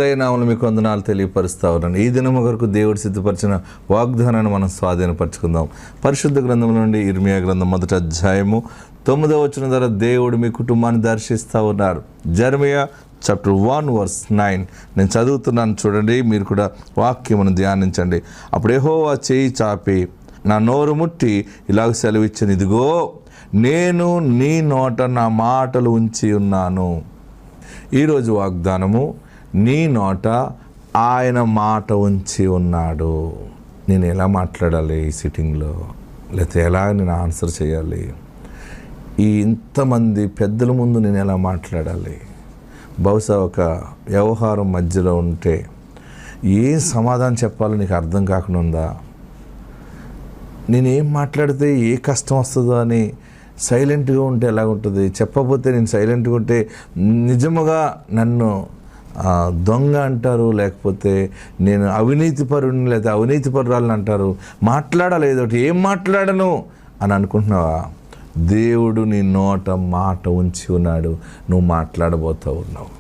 నామములో మీకు వందనాలు తెలియపరుస్తా ఉన్నాను. ఈ దినము కొరకు దేవుడు సిద్ధపరిచిన వాగ్దానాన్ని మనం స్వాధీనపరచుకుందాం. పరిశుద్ధ గ్రంథం నుండి ఇర్మియా గ్రంథం 1వ అధ్యాయము 9వ వచనం ద్వారా దేవుడు మీ కుటుంబాన్ని దర్శిస్తూ ఉన్నారు. జెరమియా చాప్టర్ 1:9 నేను చదువుతున్నాను, చూడండి. మీరు కూడా వాక్యమును ధ్యానించండి. అప్పుడు యెహోవా చేయి చాపి నా నోరు ముట్టి ఇలాగ సెలవిచ్చాను, ఇదిగో నేను నీ నోట నా మాటలు ఉంచి ఉన్నాను. ఈరోజు వాగ్దానము, నీ నోట ఆయన మాట ఉంచి ఉన్నాడు. నేను ఎలా మాట్లాడాలి ఈ సిట్టింగ్లో, లేకపోతే ఎలా నేను ఆన్సర్ చేయాలి, ఈ ఇంతమంది పెద్దల ముందు నేను ఎలా మాట్లాడాలి, బహుశా ఒక వ్యవహారం మధ్యలో ఉంటే ఏం సమాధానం చెప్పాలో నీకు అర్థం కాకుండా ఉందా, నేనేం మాట్లాడితే ఏ కష్టం వస్తుందో అని సైలెంట్గా ఉంటే ఎలాగుంటుంది, చెప్పకపోతే నేను సైలెంట్గా ఉంటే నిజముగా నన్ను దొంగ అంటారు, లేకపోతే నేను అవినీతిపరుని లేదా అవినీతిపరురాలని అంటారు. మాట్లాడాలి, ఏదో ఒకటి. ఏం మాట్లాడను అని అనుకుంటున్నావా? దేవుడు నీ నోట మాట ఉంచి ఉన్నాడు, నువ్వు మాట్లాడబోతూ ఉన్నావు.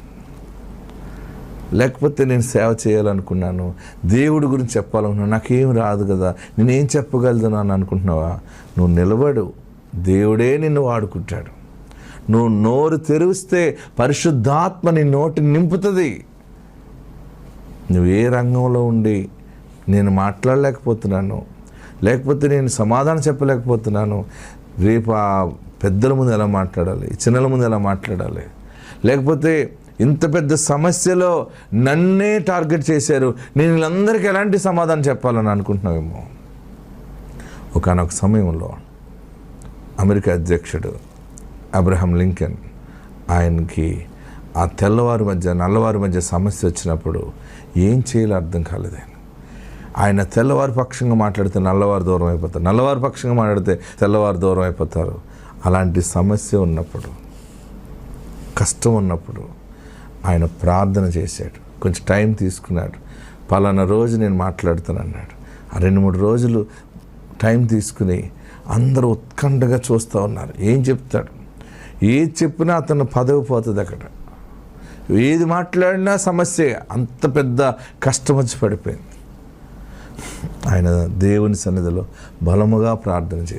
లేకపోతే నేను సేవ చేయాలనుకున్నాను, దేవుడి గురించి చెప్పాలనుకున్నాను, నాకేం రాదు కదా, నేనేం చెప్పగలను అని అనుకుంటున్నావా? నువ్వు నిలబడు, దేవుడే నిన్ను వాడుకుంటాడు. నువ్వు నోరు తెరిస్తే పరిశుద్ధాత్మ నీ నోటిని నింపుతుంది. నువ్వు ఏ రంగంలో ఉండి నేను మాట్లాడలేకపోతున్నాను, లేకపోతే నేను సమాధానం చెప్పలేకపోతున్నాను, రేపు ఆ పెద్దల ముందు ఎలా మాట్లాడాలి, చిన్నల ముందు ఎలా మాట్లాడాలి, లేకపోతే ఇంత పెద్ద సమస్యలో నన్నే టార్గెట్ చేశారు, నేను వీళ్ళందరికీ ఎలాంటి సమాధానం చెప్పాలని అనుకుంటున్నావేమో. ఒకానొక సమయంలో అమెరికా అధ్యక్షుడు అబ్రహం లింకన్, ఆయనకి ఆ తెల్లవారి మధ్య నల్లవారి మధ్య సమస్య వచ్చినప్పుడు ఏం చేయాలో అర్థం కాలేదు. ఆయన తెల్లవారి పక్షంగా మాట్లాడితే నల్లవారు దూరం అయిపోతారు, నల్లవారి పక్షంగా మాట్లాడితే తెల్లవారు దూరం అయిపోతారు. అలాంటి సమస్య ఉన్నప్పుడు, కష్టం ఉన్నప్పుడు ఆయన ప్రార్థన చేశాడు, కొంచెం టైం తీసుకున్నాడు. పలానా రోజు నేను మాట్లాడుతాను అన్నాడు. ఆ 2-3 రోజులు టైం తీసుకుని అందరూ ఉత్కంఠగా చూస్తూ ఉన్నారు, ఏం చెప్తాడు. ఏది చెప్పినా అతను పదవి పోతుంది. అక్కడ ఏది మాట్లాడినా సమస్య, అంత పెద్ద కష్టం వచ్చి పడిపోయింది. ఆయన దేవుని సన్నిధిలో బలముగా ప్రార్థన చేశాడు.